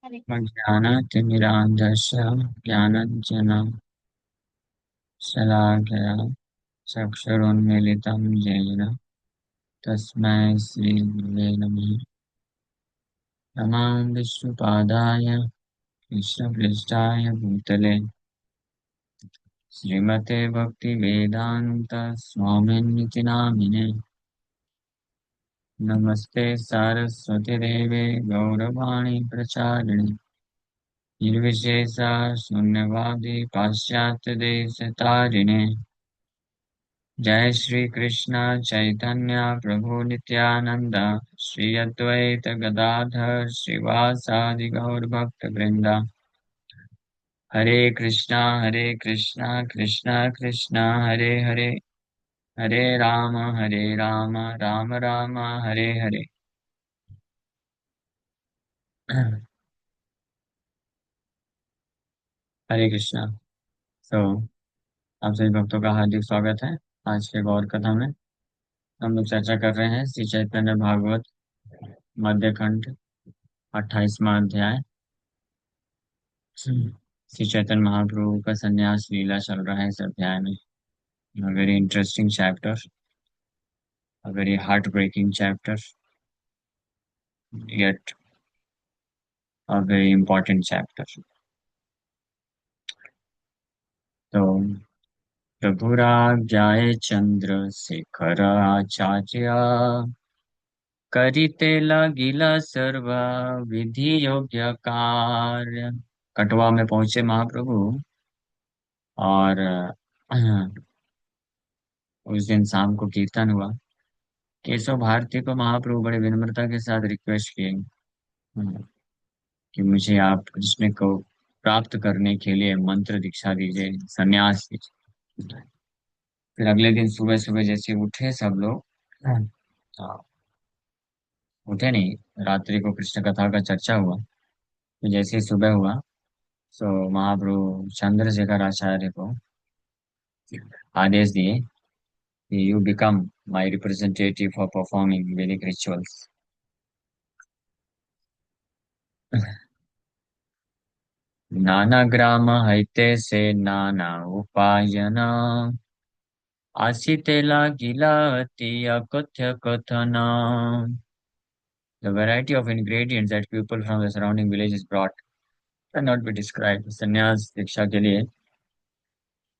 ज्ञानातिमिरान्धस्य ज्ञानाञ्जनशलाकया चक्षुरुन्मीलितं येन तस्मै श्रीगुरवे नमः। नमः विष्णुपादाय कृष्णपृष्ठाय भूतले श्रीमते भक्तिवेदान्त स्वामिनिति नामिने। नमस्ते सारस्वती देवे गौरवाणी प्रचारिणे निर्विशेषा शून्यवादी पाश्चात्य देश तारिणे। जय श्री कृष्ण चैतन्य प्रभु नित्यानंद श्री अद्वैत गदाधर श्रीवासादि गौर भक्त वृंदा। हरे कृष्णा कृष्णा कृष्णा हरे हरे, हरे राम राम राम हरे हरे। हरे कृष्णा। तो आप सभी भक्तों का हार्दिक स्वागत है। आज के गौर कथा में हम लोग चर्चा कर रहे हैं श्री चैतन्य भागवत मध्य खंड 28वां अध्याय। श्री चैतन्य महाप्रभु का संन्यास लीला चल रहा है इस अध्याय में। Very interesting chapter, very heart breaking chapter, yet a very important chapter. तो प्रभुराज्ञाए चंद्र शेखर आचार्य करिते लगिला सर्व विधि योग्य कार्य। कटवा में पहुंचे महाप्रभु और उस दिन शाम को कीर्तन हुआ। केशव भारती को महाप्रभु बड़े विनम्रता के साथ रिक्वेस्ट किए कि मुझे आप कृष्ण को प्राप्त करने के लिए मंत्र दीक्षा दीजिए, संन्यास दीजिए। फिर अगले दिन सुबह सुबह जैसे उठे सब लोग, हाँ, उठे नहीं, रात्रि को कृष्ण कथा का चर्चा हुआ। तो जैसे ही सुबह हुआ तो महाप्रभु चंद्रशेखर आचार्य को आदेश दिए कि you become my representative for performing वैदिक रिचुअल्स। नाना ग्राम हैते से नाना उपायन आसितेला गिला अति अकथ्य कथन। The variety of ingredients that people from the surrounding villages brought cannot be described. संन्यास दीक्षा के लिए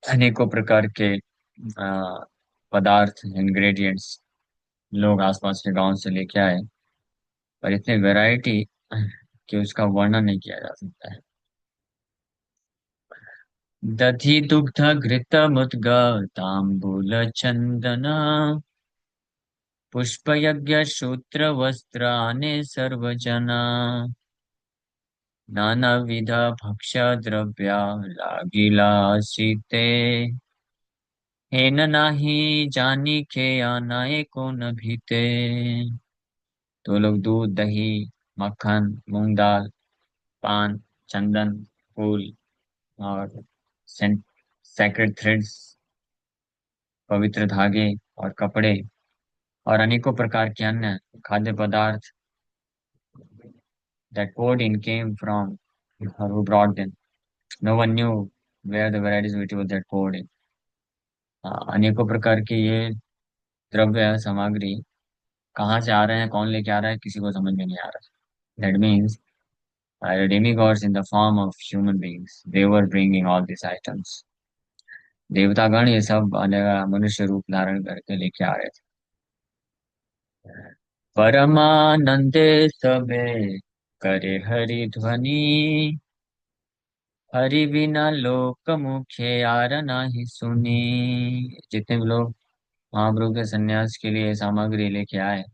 अनेकों प्रकार के पदार्थ, इंग्रेडिएंट्स लोग आसपास के गांव से लेके आए, पर इतने वैरायटी कि उसका वर्णन नहीं किया जा सकता है। दधि दुग्ध घृत मुद्ग तांबूल चंदन पुष्प यज्ञ शूत्र वस्त्राने सर्वजना नानाविध भक्ष्य द्रव्या लागिला सीते हेन नाही जानी खे आनाए को न भीते। तो लोग दूध दही मक्खन मूंग दाल पान चंदन फूल और सैक्रेड थ्रेड्स पवित्र धागे और कपड़े और अनेकों प्रकार के अन्य खाद्य पदार्थ that poured in came from or who brought them. No one knew where the varieties of vegetables that poured in. अनेकों प्रकार के ये द्रव्य सामग्री कहाँ से आ रहे हैं, कौन लेके आ रहा है, किसी को समझ में नहीं आ रहा। That means the demigods in the form of human beings, they were bringing all these items. देवतागण ये सब मनुष्य रूप धारण करके लेके आ रहे थे। परमानंदे सबे करे हरि ध्वनि हरि बिना लोक मुखे यार नाही सुनी। जितने भी लोग महाप्रभु के सन्यास के लिए सामग्री लेके आए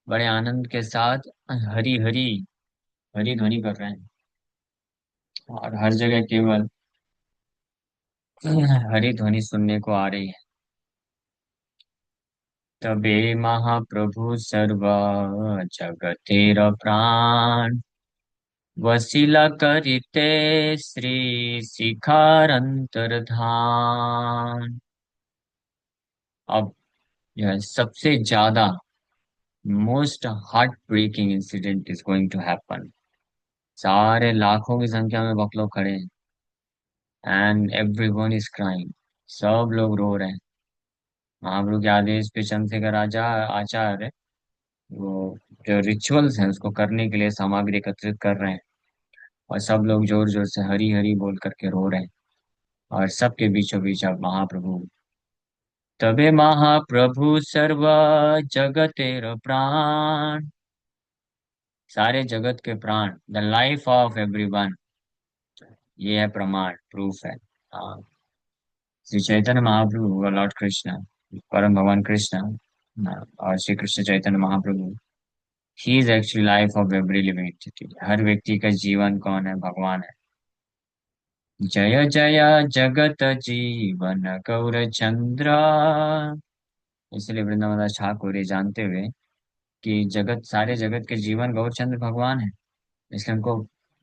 बड़े आनंद के साथ हरि हरि हरि ध्वनि कर रहे हैं और हर जगह केवल हरि ध्वनि सुनने को आ रही है। तबे महाप्रभु सर्व जगतेर प्राण वसीला करिते श्री शिखारंतर धाम। अब यह सबसे ज्यादा most heart breaking incident is going to happen. सारे लाखों की संख्या में भक्त लोग खड़े हैं, एंड एवरीवन इज क्राइंग। सब लोग रो रहे हैं। महाप्रभु के आदेश पे चंद्रशेखर राजा आचार्य वो जो रिचुअल्स हैं उसको करने के लिए सामग्री एकत्रित कर रहे हैं, और सब लोग जोर जोर से हरी हरी बोल करके रो रहे हैं। और सबके बीचों बीच अब महाप्रभु, तबे महाप्रभु सर्व जगतेर प्राण, सारे जगत के प्राण, द लाइफ ऑफ एवरीवन। ये है प्रमाण, प्रूफ है। हाँ, श्री चैतन्य महाप्रभु लॉर्ड कृष्ण, परम भगवान कृष्ण, और Shri Krishna Chaitanya Mahaprabhu, he is actually life of every living entity. हर व्यक्ति का जीवन कौन है? भगवान है। जय जय जगत जीवन गौर चंद्र। इसलिए वृंदावन दास ठाकुर ये जानते हुए कि जगत, सारे जगत के जीवन गौरचंद्र भगवान है, इसलिए उनको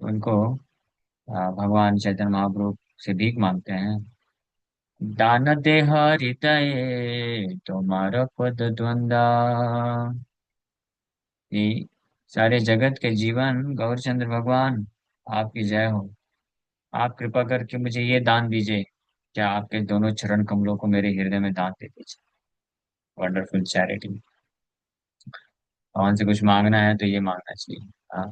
उनको भगवान चैतन्य महाप्रभु से भीख मांगते हैं। दान दे हृदय तुम्हारा पद द्वंदा, कि सारे जगत के जीवन गौरचंद्र भगवान, आपकी जय हो। आप कृपा करके मुझे ये दान दीजिए, क्या आपके दोनों चरण कमलों को मेरे हृदय में दान दे दीजिए। Wonderful charity. भगवान से कुछ मांगना है तो ये मांगना चाहिए। हाँ,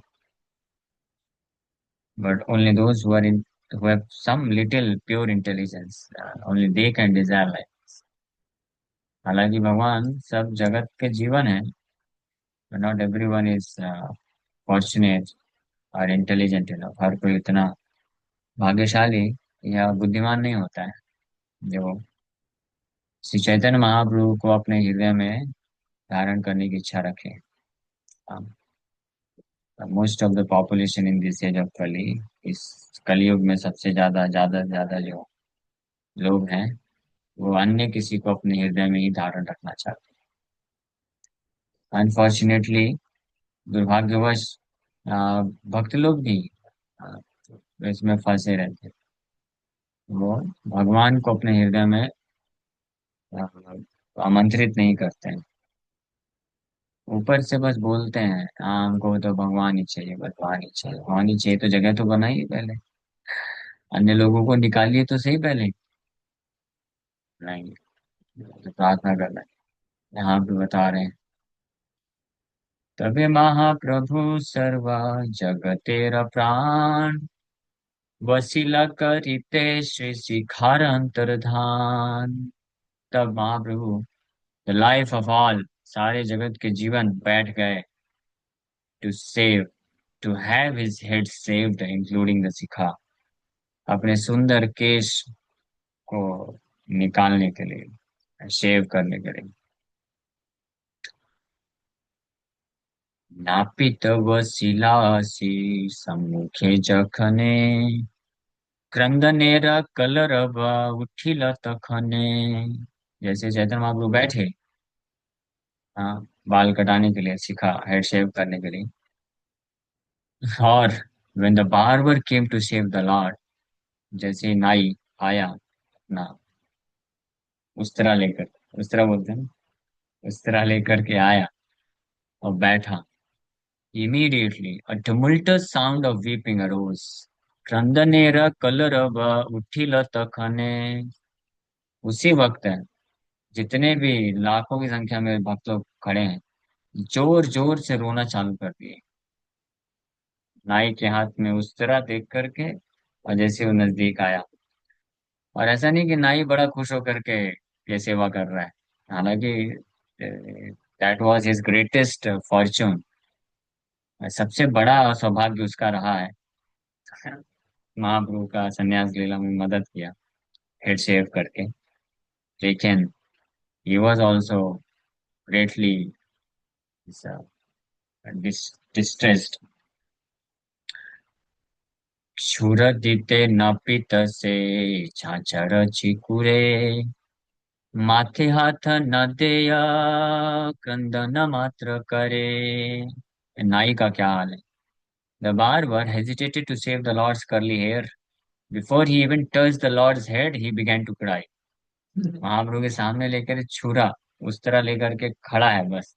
but only those who have some little pure intelligence, only they can desire life. हालांकि भगवान सब जगत के जीवन है, but not everyone is fortunate और इंटेलिजेंट इनफ। हर कोई इतना भाग्यशाली या बुद्धिमान नहीं होता है जो श्री चैतन्य महाप्रभु को अपने हृदय में धारण करने की इच्छा रखे। Most of the population in this age of Kali, इस कलयुग में सबसे ज्यादा से ज्यादा जो लोग हैं वो अन्य किसी को अपने हृदय में ही धारण रखना चाहते हैं। अनफॉर्चुनेटली, दुर्भाग्यवश, भक्त लोग भी आ, इसमें फंसे रहते हैं। वो भगवान को अपने हृदय में आ, आमंत्रित नहीं करते हैं। ऊपर से बस बोलते हैं, हाँ हमको तो भगवान ही चाहिए, बस भगवान ही चाहिए, भगवान ही चाहिए, तो जगह तो बनाइए पहले, अन्य लोगों को निकालिए तो सही पहले। नहीं, तो प्रार्थना करना है। यहाँ पे बता रहे हैं, तबे महाप्रभु सर्वा जगतेर प्राण, वसीला करिते श्री शिखार अंतर्धान। तब Mahaprabhu, the life of all, सारे जगत के जीवन बैठ गए to shave, to have his head shaved including the shikha, अपने सुंदर केश को निकालने के लिए, शेव करने के लिए। नापित वशिलासी सम्मुखे जखने, क्रंदनेर कलरव उठिल तखने। जैसे चैतन्य महाप्रभु बैठे, हाँ, बाल कटाने के लिए, सीखा हेड शेव करने के लिए, और when the barber came to shave the lord, जैसे ही नाई आया अपना उस्तरा लेकर, उस्तरा बोलते हैं ना, उस्तरा लेकर के आया और बैठा, immediately a tumultuous sound of weeping arose, क्रंदनेर कलरव उठिल तखने। उसी वक्त है, जितने भी लाखों की संख्या में भक्त लोग खड़े हैं, जोर जोर से रोना चालू कर दिए, नाई के हाथ में उस्तरा देख करके, और जैसे वो नजदीक आया। और ऐसा नहीं कि नाई बड़ा खुश होकर के ये सेवा कर रहा है, हालांकि that was his greatest Fortune, सबसे बड़ा सौभाग्य उसका रहा है। महाप्रभु का संन्यास लीला में मदद किया हेड शेव करके। लेकिन he was also greatly distressed. क्षुरदिते नपित से छाछर चिकुरे, माथे हाथ न देया क्रंदन मात्र करे। नाई का क्या हाल है? The barber hesitated to shave the Lord's curly hair. Before he even touched the Lord's head, he began to cry. महाप्रभु के सामने लेकर छुरा उस तरह लेकर के खड़ा है बस,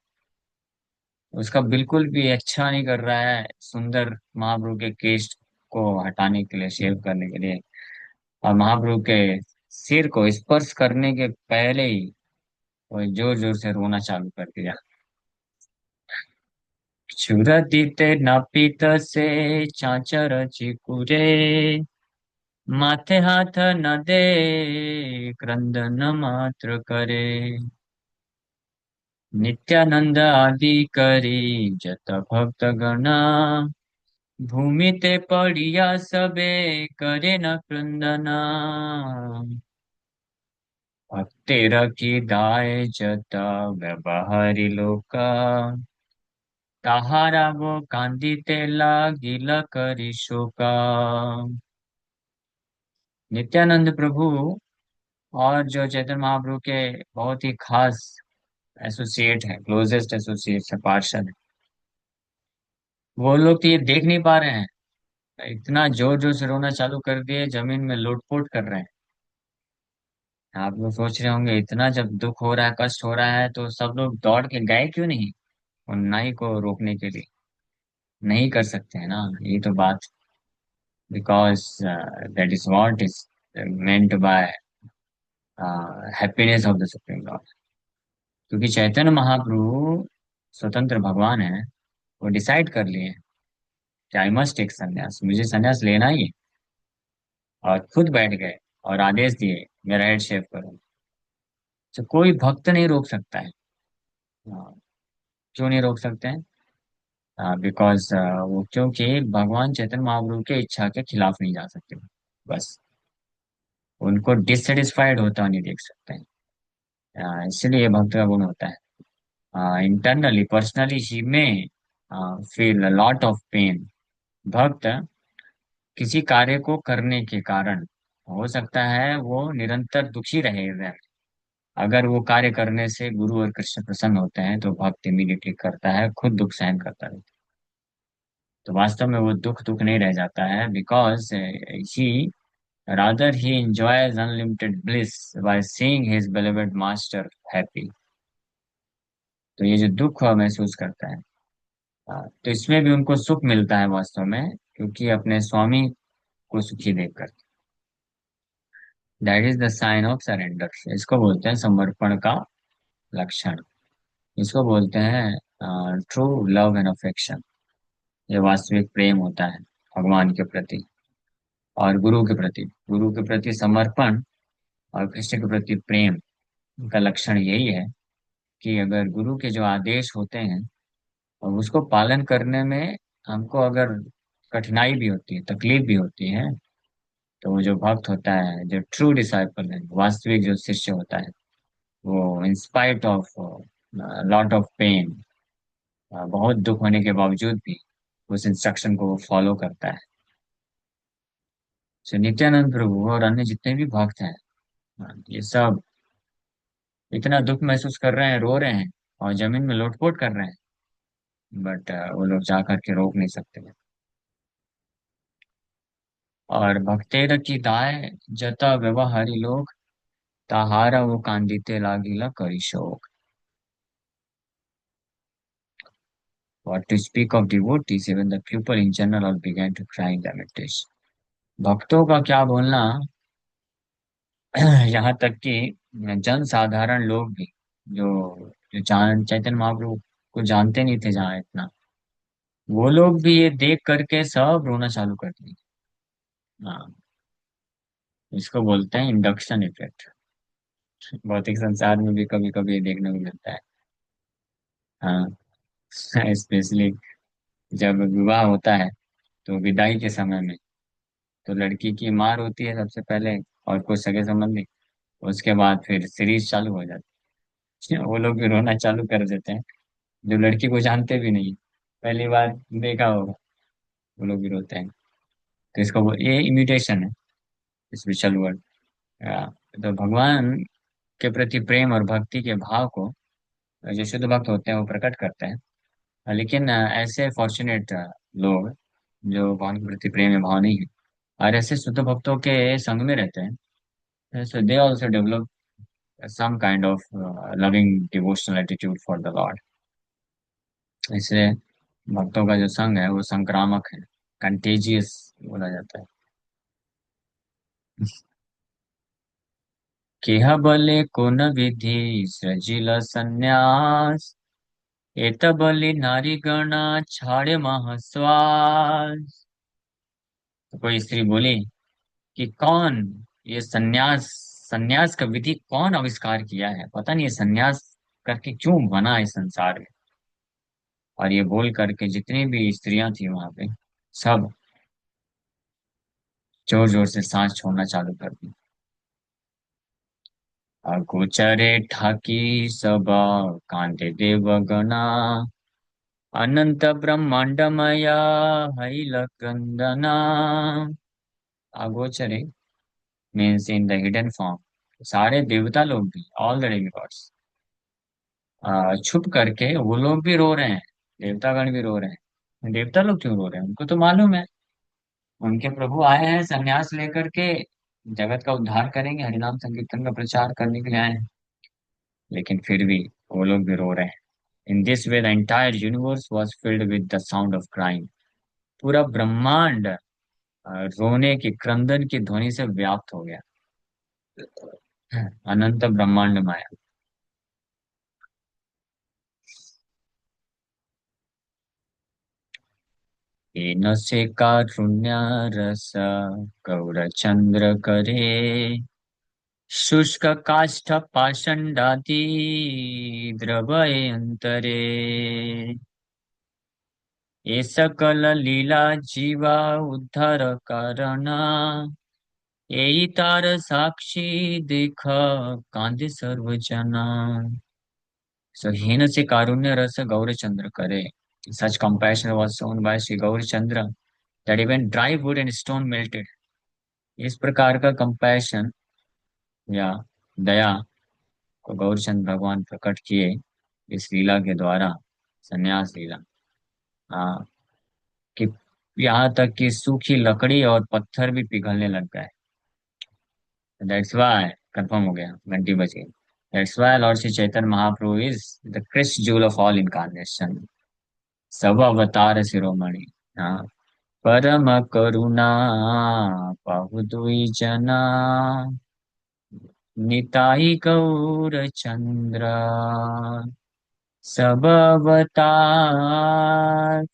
उसका बिल्कुल भी अच्छा नहीं कर रहा है, सुंदर महाप्रभु के केश को हटाने के लिए, शेव करने के लिए। और महाप्रभु के सिर को स्पर्श करने के पहले ही वो जोर जोर से रोना चालू कर दिया। क्षुरतीते नापित से चाचर चिकुरे, माथे हाथ न दे क्रंदन मात्र करे। नित्यानंद आदि करी जत भक्त गणा, भूमि ते पड़िया सबे करे न क्रंदना। भक्ति रखी दाय जता व्यवहारी लोका, ताहारा वो कांदिते लागिल करी शोका। नित्यानंद प्रभु और जो चैतन्य महाप्रभु के बहुत ही खास एसोसिएट है, क्लोजेस्ट एसोसिएट है, पार्षद है, वो लोग तो ये देख नहीं पा रहे हैं। इतना जोर जोर से रोना चालू कर दिए, जमीन में लोटपोट कर रहे हैं। आप लोग सोच रहे होंगे इतना जब दुख हो रहा है, कष्ट हो रहा है, तो सब लोग दौड़ के गए क्यों नहीं उन नाई को रोकने के लिए? नहीं कर सकते हैं ना, ये तो बात। Because that is what is meant by happiness of the supreme Lord. क्योंकि चैतन्य महाप्रभु स्वतंत्र भगवान है, वो डिसाइड कर लिए कि आई मस्ट टेक संन्यास, मुझे संन्यास लेना ही है। और खुद बैठ गए और आदेश दिए, मेरा हेड शेव करो। तो कोई भक्त नहीं रोक सकता है। हाँ, क्यों नहीं रोक सकते हैं? बिकॉज वो, क्योंकि भगवान चैतन्य महाप्रभु के इच्छा के खिलाफ नहीं जा सकते। बस उनको डिससेटिस्फाइड होता नहीं देख सकते हैं। इसलिए भक्त का गुण होता है, इंटरनली पर्सनली ही में feel a lot of pain. भक्त किसी कार्य को करने के कारण हो सकता है वो निरंतर दुखी रहे। अगर वो कार्य करने से गुरु और कृष्ण प्रसन्न होते हैं तो भक्त इमीडिएटली करता है, खुद दुख सहन करता है। तो वास्तव में वो दुख दुख नहीं रह जाता है, because he rather he enjoys unlimited bliss by seeing his beloved master happy। तो ये जो दुख महसूस करता है, तो इसमें भी उनको सुख मिलता है वास्तव में, क्योंकि अपने स्वामी को सुखी देखकर। That is the sign of surrender. इसको बोलते हैं समर्पण का लक्षण। इसको बोलते हैं ट्रू लव एंड अफेक्शन। ये वास्तविक प्रेम होता है भगवान के प्रति और गुरु के प्रति। गुरु के प्रति समर्पण और कृष्ण के प्रति प्रेम का लक्षण यही है कि अगर गुरु के जो आदेश होते हैं और उसको पालन करने में हमको अगर कठिनाई भी होती है, तकलीफ भी होती है, तो वो जो भक्त होता है, जो ट्रू डिसाइपल है, वास्तविक जो शिष्य होता है, वो in spite of lot of pain, बहुत दुख होने के बावजूद भी उस इंस्ट्रक्शन को वो फॉलो करता है। तो नित्यानंद प्रभु और अन्य जितने भी भक्त हैं, ये सब इतना दुख महसूस कर रहे हैं, रो रहे हैं और जमीन में लोटपोट कर रहे हैं, बट वो लोग जा करके रोक नहीं सकते। और भक्तेर की दाय जता व्यवहारी लोग, ताहारा वो कांदिते लागिला करी शोक। What to speak of devotees, even the people in general began to cry in lamentation। भक्तों का क्या बोलना, यहाँ तक कि जन साधारण लोग भी, जो जो चैतन्य महाप्रभु को जानते नहीं थे जहाँ इतना, वो लोग भी ये देख करके सब रोना चालू कर दिए। हाँ, इसको बोलते हैं इंडक्शन इफेक्ट। भौतिक संसार में भी कभी कभी ये देखने को मिलता है। हाँ, स्पेशली जब विवाह होता है, तो विदाई के समय में तो लड़की की मार होती है सबसे पहले, और कुछ सगे संबंधी। उसके बाद फिर सीरीज चालू हो जाती है। वो लोग भी रोना चालू कर देते हैं, जो लड़की को जानते भी नहीं, पहली बार देखा होगा, वो लोग भी रोते हैं। तो ये इमिटेशन है, स्पिरिचुअल वर्ड। तो भगवान के प्रति प्रेम और भक्ति के भाव को जो शुद्ध भक्त होते हैं वो प्रकट करते हैं। लेकिन ऐसे फॉर्चुनेट लोग जो भगवान के प्रति प्रेम या भाव नहीं है और ऐसे शुद्ध भक्तों के संग में रहते हैं, so they also develop some kind of loving devotional attitude for the Lord। इसलिए भक्तों का जो संग है वो संक्रामक है, कंटेजियस बोला जाता है। केह बले को न विधि सृजिल संन्यास, एत बलि नारी गणा छाड़े महाश्वास। तो कोई स्त्री बोली कि कौन ये सन्यास, सन्यास का विधि कौन आविष्कार किया है, पता नहीं ये सन्यास करके क्यों बना है संसार में। और ये बोल करके जितनी भी स्त्रियां थी वहां पे, सब जोर जोर से सांस छोड़ना चालू कर दी। अगोचरे ठाकी सब कांते देवगना, अनंत ब्रह्मांडमया हैल क्रंदना। अगोचरे means in the hidden form, सारे देवता लोग भी, ऑल द डेमिगॉड्स, छुप करके वो लोग भी रो रहे हैं, देवतागण भी रो रहे हैं। देवता लोग क्यों रो रहे हैं, उनको तो मालूम है उनके प्रभु आए हैं संन्यास लेकर के, जगत का उद्धार करेंगे, हरिनाम संकीर्तन का प्रचार करने के लिए आए हैं। लेकिन फिर भी वो लोग भी रो रहे हैं। In this way the entire universe was filled with the sound of crime. पूरा ब्रह्मांड रोने की, क्रंदन की ध्वनि से व्याप्त हो गया। अनंत ब्रह्मांड माया। येन से कारुण्य रस गौरचंद्र करे, शुष्क काष्ठ पाषंडाति द्रवये अंतरे। ये सकल लीला जीवा उद्धार करना, यही तार साक्षी देख कांदे सर्व जना। So हीन से कारुण्य रस गौर चंद्र करे, such compassion was shown by Sri Gaurachandra that even dry wood and stone melted। इस प्रकार का कंपैशन या दया को गौरचंद भगवान प्रकट किए इस लीला के द्वारा, संन्यास लीला। हाँ, कि यहाँ तक कि सूखी लकड़ी और पत्थर भी पिघलने लग गए। दैट्स वाई, कंफर्म हो गया, घंटी बज गई। That's why lord Shri Chaitanya Mahaprabhu is the crest jewel of all incarnation, सब अवतार शिरोमणि। हाँ, परम करुणा पाहु दुई जना, निताई गौर चंद्र सब अवतार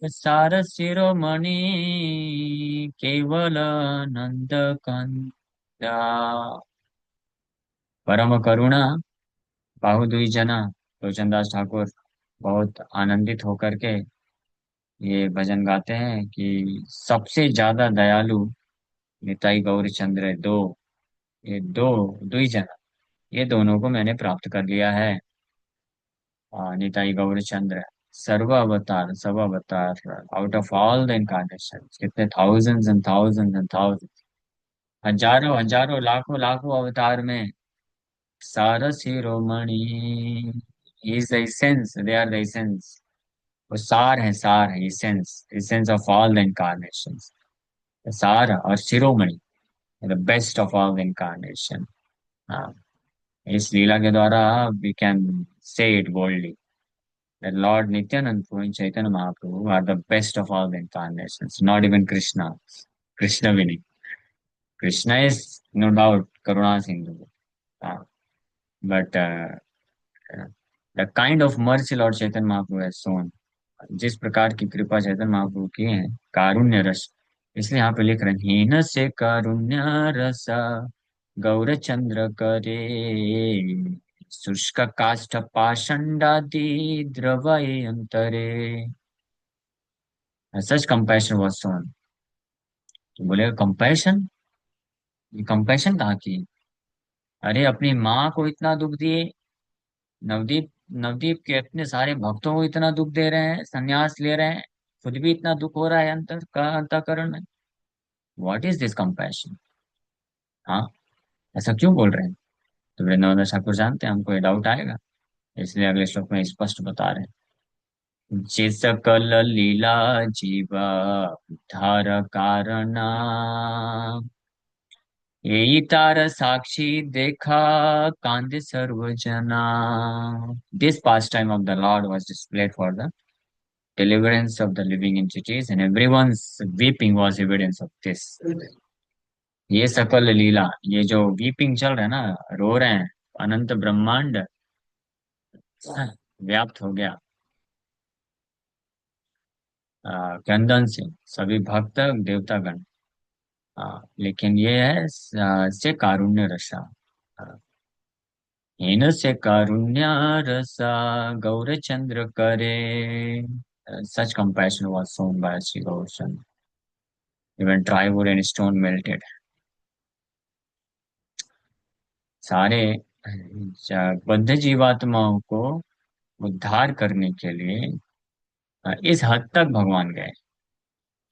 सार शिरोमणि, केवल नंद कंदा। परम करुणा बाहु दुई जना, लोचनदास ठाकुर बहुत आनंदित होकर के ये भजन गाते हैं कि सबसे ज्यादा दयालु निताई गौर चंद्र दो, ये दो, दुई जना, ये दोनों को मैंने प्राप्त कर लिया है। निताई गौर चंद्र सर्व अवतार, सब अवतार, out of all the incarnation, कितने thousands and thousands and thousands, हजारों हजारों लाखों लाखों अवतार में सार शिरोमणि, is the essence, they are the essence. वो सार है, सार है, essence, essence of all the incarnation. सार और शिरोमणि, the best of all the incarnation. हाँ, इस लीला के द्वारा we can say it boldly that Lord Nityanand and Chaitanya Mahaprabhu are the best of all the incarnations, not even Krishna. Krishna भी नहीं। Krishna is no doubt Karuna Sindhu, but the kind of mercy Lord Chaitanya Mahaprabhu has shown, जिस प्रकार की कृपा चैतन्य महाप्रभु की है, कारुण्य रस, इसलिए यहाँ पे लिख रहे हैं हीन से कारुण्य रस गौर चंद्र करे, शुष्क काष्ठ पाषंडादि द्रवये अंतरे। सच कंपैशन वाज शोन। तो बोले कंपैशन, ये कंपैशन कहाँ की। अरे अपनी माँ को इतना दुख दिए, नवदीप, नवदीप के अपने सारे भक्तों को इतना दुख दे रहे हैं, संन्यास ले रहे हैं, खुद भी इतना दुख हो रहा है अंतर का, अंतःकरण में। What is this compassion. हाँ, ऐसा क्यों बोल रहे हैं। तो वृंदावन ठाकुर जानते हैं हमको ये डाउट आएगा, इसलिए अगले श्लोक में स्पष्ट बता रहे हैं। जिस सकल लीला जीवा उद्धार कारणा, यही तार साक्षी देखा कांदे सर्व जना। This pass time of the Lord was displayed for the deliverance of the living entities, and everyone's weeping was evidence of this. ये सकल लीला, ये जो वीपिंग चल रहा है ना, रो रहे हैं, अनंत ब्रह्मांड व्याप्त हो गया क्रंदन से, सभी भक्त देवतागण। लेकिन ये है से कारुण्य रसा, हीन से कारुण्य रसा गौर चंद्र करे। सच compassion was shown by Sri Gaurachandra. Even dry wood and stone melted. सारे बद्ध जीवात्माओं को उद्धार करने के लिए इस हद तक भगवान गए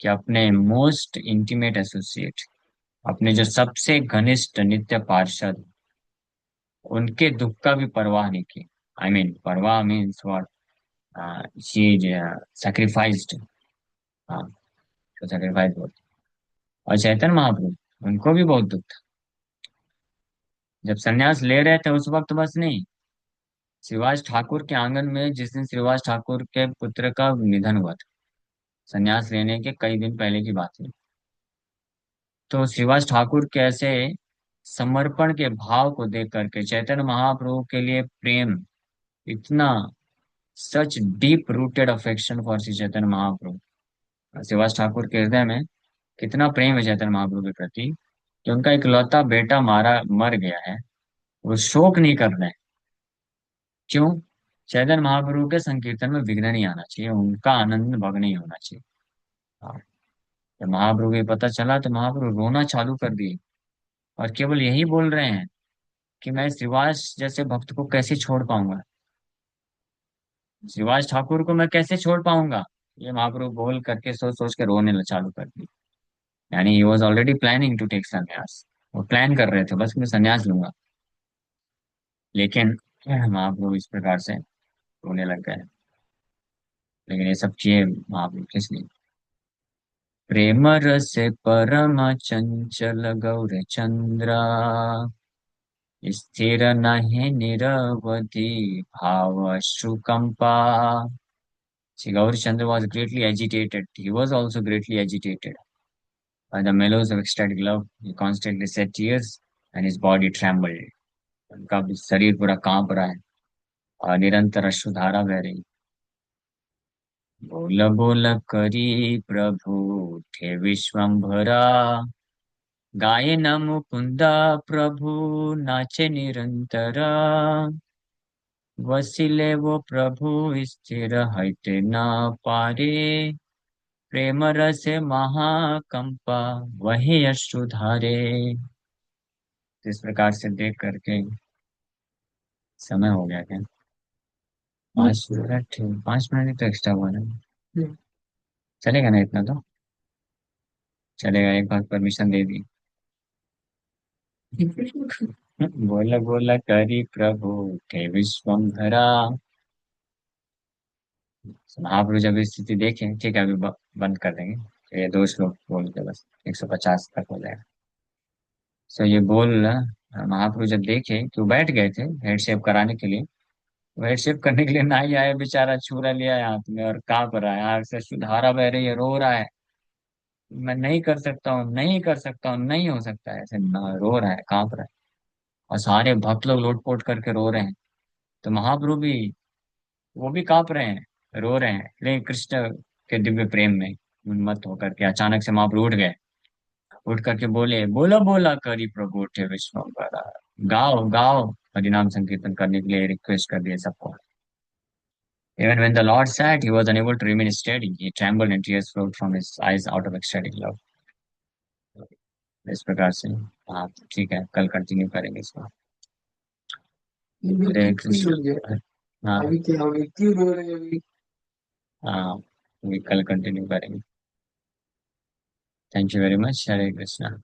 कि अपने मोस्ट इंटीमेट एसोसिएट, अपने जो सबसे घनिष्ठ नित्य पार्षद, उनके दुख का भी परवाह नहीं की। आई मीन परवाह मीन्स व्हाट, शी सैक्रिफाइस्ड। हाँ, तो सैक्रिफाइस बोलते। और चैतन्य महाप्रभु, उनको भी बहुत दुख था। जब संन्यास ले रहे थे उस वक्त बस नहीं, श्रीवास ठाकुर के आंगन में जिस दिन श्रीवास ठाकुर के पुत्र का निधन हुआ था, संन्यास लेने के कई दिन पहले की बात है, तो श्रीवास ठाकुर कैसे समर्पण के भाव को देख करके चैतन्य महाप्रभु के लिए प्रेम, इतना such deep rooted affection for Shri Chaitanya Mahaprabhu, Shrivas Thakur के हृदय में कितना प्रेम है चैतन्य महाप्रभु के प्रति कि उनका इकलौता बेटा मारा मर गया है, वो शोक नहीं कर रहे हैं। क्यों? चैतन्य महाप्रभु के संकीर्तन में विघ्न नहीं आना चाहिए, उनका आनंद भंग नहीं होना चाहिए। हाँ, जब महाप्रभु को ये पता चला तो महाप्रभु रोना चालू कर दिए, और केवल यही बोल रहे हैं कि मैं श्रीवास जैसे भक्त को कैसे छोड़ पाऊंगा, श्रीवास ठाकुर को मैं कैसे छोड़ पाऊंगा। ये महाप्रभु बोल करके सोच सोच के रोने चालू कर दी। यानी he was already planning to take sannyas, वो प्लान कर रहे थे बस मैं संन्यास लूंगा, लेकिन महाप्रभु इस प्रकार से रोने लग गए। लेकिन ये सब किए महाप्रभु किस लिए? प्रेम रस परम चंचल गौर चंद्रा, स्थिर नहि निरवधि भाव अश्रुकंपा। See, Gauri Chandra was greatly agitated. He was also greatly agitated by the mellows of ecstatic love. He constantly shed tears and his body trembled. उनका भी शरीर पूरा कांप रहा है और निरंतर अश्रुधारा बह रही। बोल बोल करी प्रभु थे विश्वम्भरा, गाये न मुकुंदा प्रभु नाचे निरंतरा। वसिले वो प्रभु स्थिर हटे न पारे, प्रेम रस महाकंपा वही अश्रुधारे। इस प्रकार से देख करके, समय हो गया क्या? 5 मिनट, 5 मिनट तो एक्स्ट्रा हुआ ना। चलेगा ना इतना तो? चलेगा, एक बार परमिशन दे दी। बोला बोला करी प्रभु थे विश्वम्भरा। महाप्रभु जब स्थिति देखें, ठीक है अभी बंद कर देंगे, तो ये 2 श्लोक बोल के बस 150 तक हो जाएगा। सो ये बोल महाप्रभु जब देखे कि वो बैठ गए थे हेड शेप कराने के लिए, वो हेड शेप करने के लिए ना ही आया बेचारा, छुरा लिया है हाथ में और कांप रहा है, आग से सुधारा बह रही है, रो रहा है, मैं नहीं कर सकता हूँ, नहीं कर सकता हूँ, नहीं हो सकता है ऐसे रो रहा है, कांप रहा है। और सारे भक्त लोग लोटपोट करके रो रहे हैं, तो महाप्रभु भी, वो भी कांप रहे हैं, रो रहे हैं, लेकिन कृष्ण के दिव्य प्रेम में उन्मत्त होकर के अचानक से महाप्रभु उठ गए। उठ करके बोले, बोला बोला करी प्रभु उठे विश्वम्भरा, गाओ गाओ हरिनाम संकीर्तन करने के लिए रिक्वेस्ट कर दिए सबको। Even when the Lord sat, he was unable to remain steady. He trembled and tears flowed from his eyes out of ecstatic love. इस प्रकार से। हाँ ठीक है, कल कंटिन्यू करेंगे इसको। हरे कृष्ण। हाँ अभी क्या हो गया, क्यों रो रहे हैं अभी? हाँ, अभी कल कंटिन्यू करेंगे। Thank you very much. Hare Krishna.